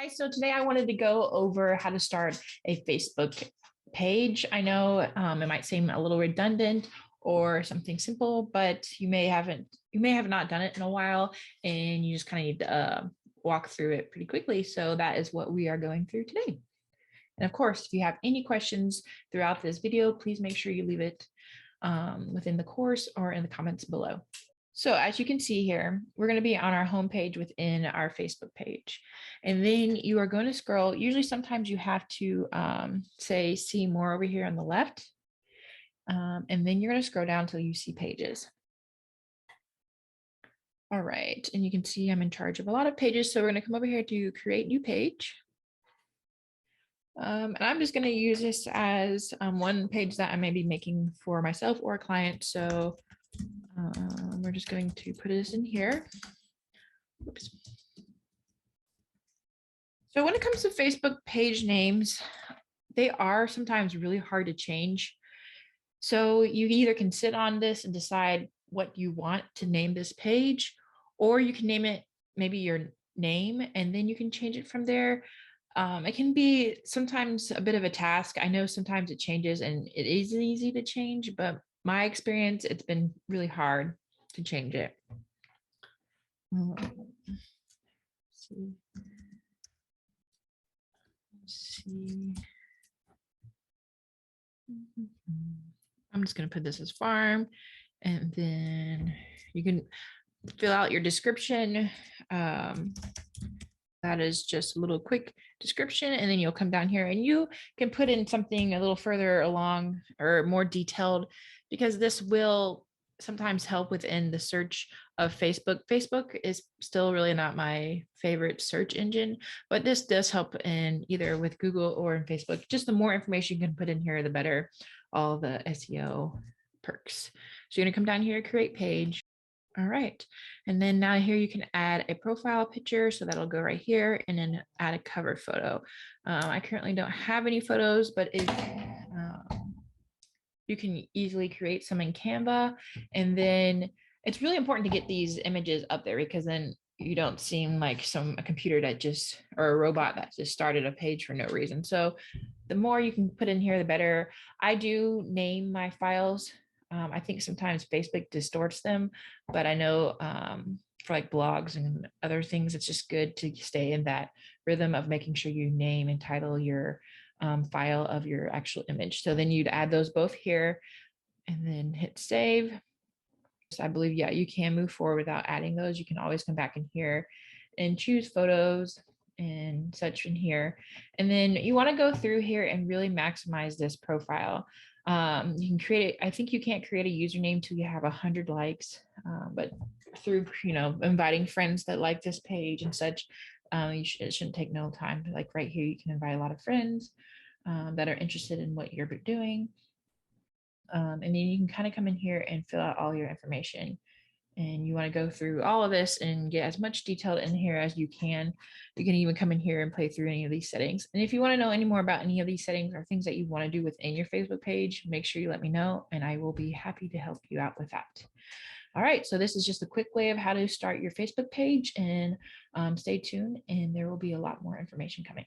Hi, so today I wanted to go over how to start a Facebook page. I know it might seem a little redundant or something simple, but you may have not done it in a while, and you just kind of need to walk through it pretty quickly. So that is what we are going through today. And of course, if you have any questions throughout this video, please make sure you leave it within the course or in the comments below. So as you can see here, we're going to be on our homepage within our Facebook page. And then you are going to scroll. Usually sometimes you have to say see more over here on the left. And then you're going to scroll down until you see pages. All right. And you can see I'm in charge of a lot of pages. So we're going to come over here to create new page. And I'm just going to use this as one page that I may be making for myself or a client. So we're just going to put this in here. Oops. So when it comes to Facebook page names, they are sometimes really hard to change. So you either can sit on this and decide what you want to name this page, or you can name it maybe your name, and then you can change it from there. It can be sometimes a bit of a task. I know sometimes it changes and it is easy to change, but my experience, it's been really hard to change it. Let's see. I'm just going to put this as farm, and then you can fill out your description. That is just a little quick description, and then you'll come down here and you can put in something a little further along or more detailed, because this will sometimes help within the search of Facebook. Facebook is still really not my favorite search engine, but this does help in either with Google or in Facebook. Just the more information you can put in here, the better all the SEO perks. So you're gonna come down here, create page. All right. And then now here you can add a profile picture. So that'll go right here, and then add a cover photo. I currently don't have any photos, but if you can easily create some in Canva. And then it's really important to get these images up there, because then you don't seem like a computer that just, or a robot that just started a page for no reason. So the more you can put in here, the better. I do name my files. I think sometimes Facebook distorts them, but I know for like blogs and other things, it's just good to stay in that rhythm of making sure you name and title your file of your actual image. So then you'd add those both here and then hit save. So I believe, yeah, you can move forward without adding those. You can always come back in here and choose photos and such in here. And then you want to go through here and really maximize this profile. You can create it. I think you can't create a username till you have 100 likes, but through, inviting friends that like this page and such, it shouldn't take no time. Like right here, you can invite a lot of friends that are interested in what you're doing. And then you can kind of come in here and fill out all your information. And you want to go through all of this and get as much detail in here as you can. You can even come in here and play through any of these settings. And if you want to know any more about any of these settings or things that you want to do within your Facebook page, make sure you let me know, and I will be happy to help you out with that. All right, so this is just a quick way of how to start your Facebook page, and stay tuned, and there will be a lot more information coming.